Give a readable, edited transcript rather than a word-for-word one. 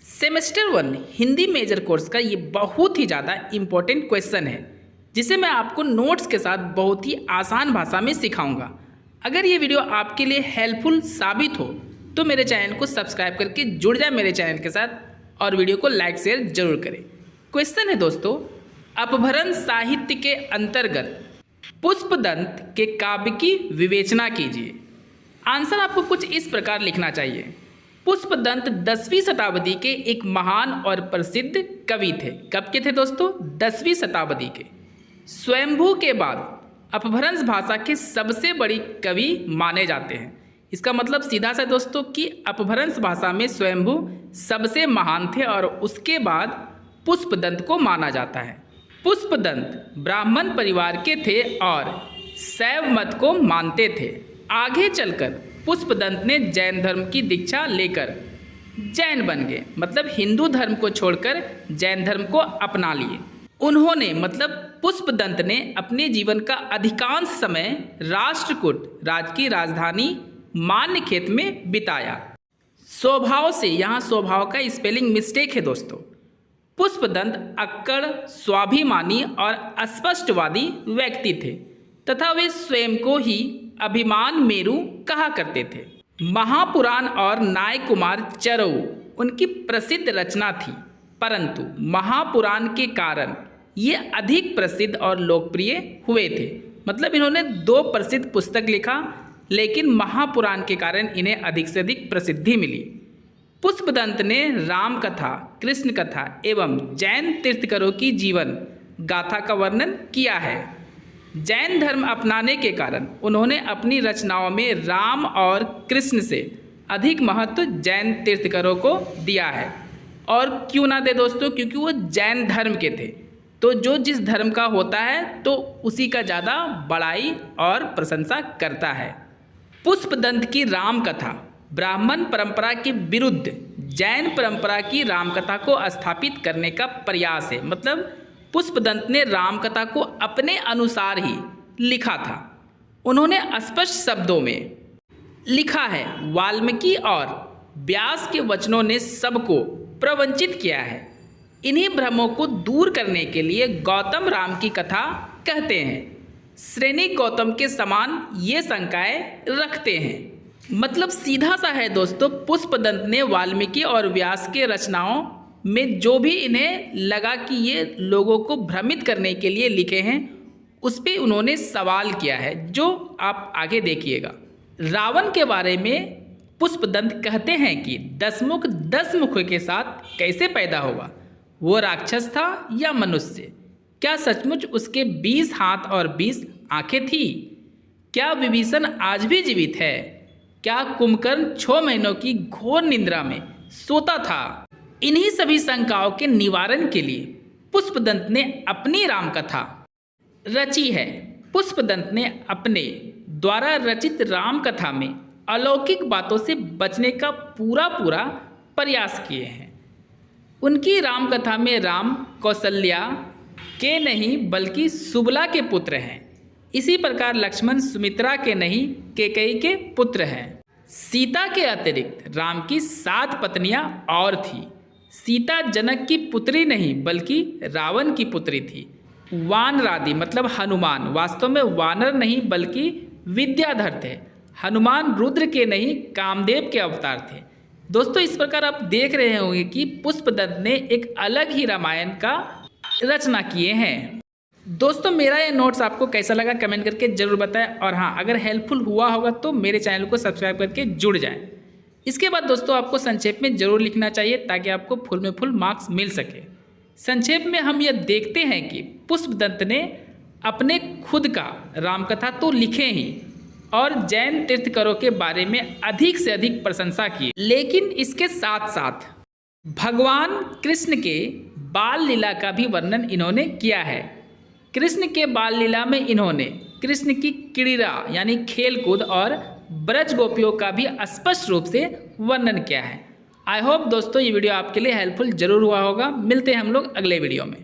Semester 1 Hindi major course का ये बहुत ही ज़्यादा इम्पोर्टेंट क्वेश्चन है जिसे मैं आपको नोट्स के साथ बहुत ही आसान भाषा में सिखाऊंगा। अगर ये वीडियो आपके लिए हेल्पफुल साबित हो तो मेरे चैनल को सब्सक्राइब करके जुड़ जाए मेरे चैनल के साथ और वीडियो को लाइक शेयर जरूर करें। क्वेश्चन है दोस्तों, अपभ्रंश साहित्य के अंतर्गत पुष्पदंत के काव्य की विवेचना कीजिए। आंसर आपको कुछ इस प्रकार लिखना चाहिए। पुष्पदंत 10वीं शताब्दी के एक महान और प्रसिद्ध कवि थे। कब के थे दोस्तों? 10वीं शताब्दी के। स्वयंभू के बाद अपभ्रंश भाषा के सबसे बड़ी कवि माने जाते हैं। इसका मतलब सीधा सा दोस्तों कि अपभ्रंश भाषा में स्वयंभू सबसे महान थे और उसके बाद पुष्पदंत को माना जाता है। पुष्पदंत ब्राह्मण परिवार के थे और शैव मत को मानते थे। आगे चलकर पुष्पदंत ने जैन धर्म की दीक्षा लेकर जैन बन गए, मतलब हिंदू धर्म को छोड़कर जैन धर्म को अपना लिए। उन्होंने मतलब पुष्पदंत ने अपने जीवन का अधिकांश समय राष्ट्रकूट राज्य की राजधानी मान्यखेत में बिताया। स्वभाव से, यहाँ स्वभाव का स्पेलिंग मिस्टेक है दोस्तों। पुष्पदंत अक्कड़, स्वाभिमानी और अस्पष्टवादी व्यक्ति थे तथा वे स्वयं को ही अभिमान मेरु कहा करते थे। महापुराण और नाय कुमार चरऊ उनकी प्रसिद्ध रचना थी, परंतु महापुराण के कारण ये अधिक प्रसिद्ध और लोकप्रिय हुए थे। मतलब इन्होंने 2 प्रसिद्ध पुस्तक लिखा, लेकिन महापुराण के कारण इन्हें अधिक से अधिक प्रसिद्धि मिली। पुष्पदंत ने राम कथा, कृष्ण कथा एवं जैन तीर्थंकरों की जीवन गाथा का वर्णन किया है। जैन धर्म अपनाने के कारण उन्होंने अपनी रचनाओं में राम और कृष्ण से अधिक महत्व जैन तीर्थंकरों को दिया है। और क्यों ना दे दोस्तों, क्योंकि वो जैन धर्म के थे, तो जो जिस धर्म का होता है तो उसी का ज़्यादा बड़ाई और प्रशंसा करता है। पुष्पदंत की राम कथा ब्राह्मण परंपरा के विरुद्ध जैन परंपरा की रामकथा को स्थापित करने का प्रयास है। मतलब पुष्पदंत ने रामकथा को अपने अनुसार ही लिखा था। उन्होंने स्पष्ट शब्दों में लिखा है, वाल्मीकि और व्यास के वचनों ने सबको प्रवंचित किया है। इन्हीं भ्रमों को दूर करने के लिए गौतम राम की कथा कहते हैं। श्रेणी गौतम के समान ये शंकाएं रखते हैं। मतलब सीधा सा है दोस्तों, पुष्पदंत ने वाल्मीकि और व्यास के रचनाओं में जो भी इन्हें लगा कि ये लोगों को भ्रमित करने के लिए लिखे हैं, उस पर उन्होंने सवाल किया है, जो आप आगे देखिएगा। रावण के बारे में पुष्पदंत कहते हैं कि 10 मुख 10 मुख के साथ कैसे पैदा हुआ? वो राक्षस था या मनुष्य? क्या सचमुच उसके 20 हाथ और 20 आंखें थी? क्या विभीषण आज भी जीवित है? क्या कुंभकर्ण 6 महीनों की घोर निद्रा में सोता था? इन्हीं सभी शंकाओं के निवारण के लिए पुष्पदंत ने अपनी रामकथा रची है। पुष्पदंत ने अपने द्वारा रचित रामकथा में अलौकिक बातों से बचने का पूरा प्रयास किए हैं। उनकी रामकथा में राम कौशल्या के नहीं बल्कि सुबला के पुत्र हैं। इसी प्रकार लक्ष्मण सुमित्रा के नहीं कैकेयी के पुत्र हैं। सीता के अतिरिक्त राम की 7 पत्नियां और थी। सीता जनक की पुत्री नहीं बल्कि रावण की पुत्री थी। वानरादि मतलब हनुमान वास्तव में वानर नहीं बल्कि विद्याधर थे। हनुमान रुद्र के नहीं कामदेव के अवतार थे। दोस्तों इस प्रकार आप देख रहे होंगे कि पुष्पदंत ने एक अलग ही रामायण का रचना किए हैं। दोस्तों मेरा ये नोट्स आपको कैसा लगा कमेंट करके ज़रूर बताएं, और हाँ अगर हेल्पफुल हुआ होगा तो मेरे चैनल को सब्सक्राइब करके जुड़ जाएं। इसके बाद दोस्तों आपको संक्षेप में ज़रूर लिखना चाहिए ताकि आपको फुल में फुल मार्क्स मिल सके। संक्षेप में हम यह देखते हैं कि पुष्पदंत ने अपने खुद का रामकथा तो लिखे ही और जैन तीर्थंकरों के बारे में अधिक से अधिक प्रशंसा की, लेकिन इसके साथ साथ भगवान कृष्ण के बाल लीला का भी वर्णन इन्होंने किया है। कृष्ण के बाल लीला में इन्होंने कृष्ण की क्रीड़ा यानी खेलकूद और ब्रज गोपियों का भी स्पष्ट रूप से वर्णन किया है। आई होप दोस्तों ये वीडियो आपके लिए हेल्पफुल जरूर हुआ होगा। मिलते हैं हम लोग अगले वीडियो में।